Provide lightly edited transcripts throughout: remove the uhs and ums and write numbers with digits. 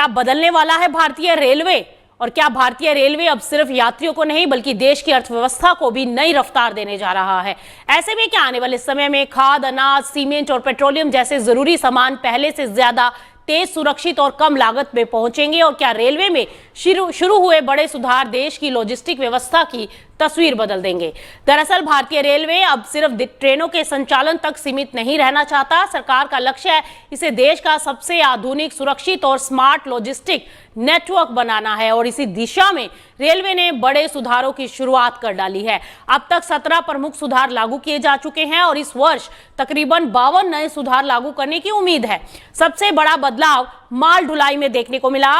क्या बदलने वाला है भारतीय रेलवे? और क्या भारतीय रेलवे अब सिर्फ यात्रियों को नहीं बल्कि देश की अर्थव्यवस्था को भी नई रफ्तार देने जा रहा है? ऐसे में क्या आने वाले समय में खाद्य, अनाज, सीमेंट और पेट्रोलियम जैसे जरूरी सामान पहले से ज्यादा तेज, सुरक्षित और कम लागत में पहुंचेंगे? और क्या रेलवे में शुरू हुए बड़े सुधार देश की लॉजिस्टिक व्यवस्था की तस्वीर बदल देंगे? दरअसल भारतीय रेलवे अब सिर्फ ट्रेनों के संचालन तक सीमित नहीं रहना चाहता। सरकार का लक्ष्य है इसे देश का सबसे आधुनिक, सुरक्षित और स्मार्ट लॉजिस्टिक नेटवर्क बनाना है और इसी दिशा में रेलवे ने बड़े सुधारों की शुरुआत कर डाली है। अब तक 17 प्रमुख सुधार लागू किए जा चुके हैं और इस वर्ष तकरीबन 52 नए सुधार लागू करने की उम्मीद है। सबसे बड़ा बदलाव माल ढुलाई में देखने को मिला।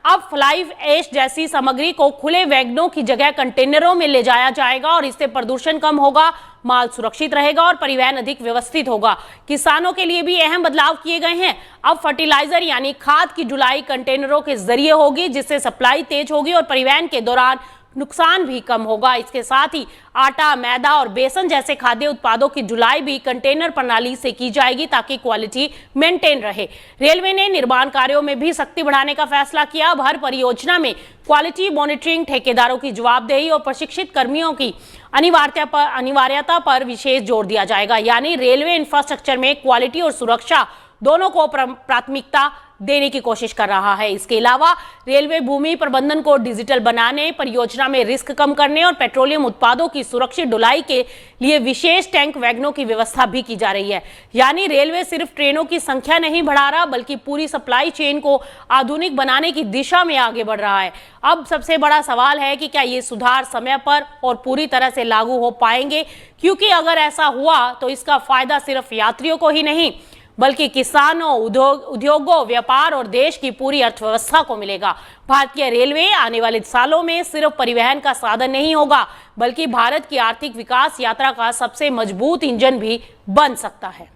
अब फ्लाई ऐश जैसी सामग्री को खुले वैगनों की जगह कंटेनरों में ले जाया जाएगा और इससे प्रदूषण कम होगा, माल सुरक्षित रहेगा और परिवहन अधिक व्यवस्थित होगा। किसानों के लिए भी अहम बदलाव किए गए हैं। अब फर्टिलाइजर यानी खाद की ढुलाई कंटेनरों के जरिए होगी, जिससे सप्लाई तेज होगी और परिवहन के दौरान नुकसान भी कम होगा। इसके साथ ही आटा, मैदा और बेसन जैसे खाद्य उत्पादों की ढुलाई भी कंटेनर प्रणाली से की जाएगी ताकि क्वालिटी मेंटेन रहे। रेलवे ने निर्माण कार्यों में भी सख्ती बढ़ाने का फैसला किया। अब हर परियोजना में क्वालिटी मॉनिटरिंग, ठेकेदारों की जवाबदेही और प्रशिक्षित कर्मियों की अनिवार्यता पर विशेष जोर दिया जाएगा। यानी रेलवे इंफ्रास्ट्रक्चर में क्वालिटी और सुरक्षा दोनों को प्राथमिकता देने की कोशिश कर रहा है। इसके अलावा रेलवे भूमि प्रबंधन को डिजिटल बनाने, परियोजना में रिस्क कम करने और पेट्रोलियम उत्पादों की सुरक्षित ढुलाई के लिए विशेष टैंक वैगनों की व्यवस्था भी की जा रही है। यानी रेलवे सिर्फ ट्रेनों की संख्या नहीं बढ़ा रहा बल्कि पूरी सप्लाई चेन को आधुनिक बनाने की दिशा में आगे बढ़ रहा है। अब सबसे बड़ा सवाल है कि क्या ये सुधार समय पर और पूरी तरह से लागू हो पाएंगे, क्योंकि अगर ऐसा हुआ तो इसका फायदा सिर्फ यात्रियों को ही नहीं बल्कि किसानों, उद्योगों, व्यापार और देश की पूरी अर्थव्यवस्था को मिलेगा। भारतीय रेलवे आने वाले सालों में सिर्फ परिवहन का साधन नहीं होगा बल्कि भारत की आर्थिक विकास यात्रा का सबसे मजबूत इंजन भी बन सकता है।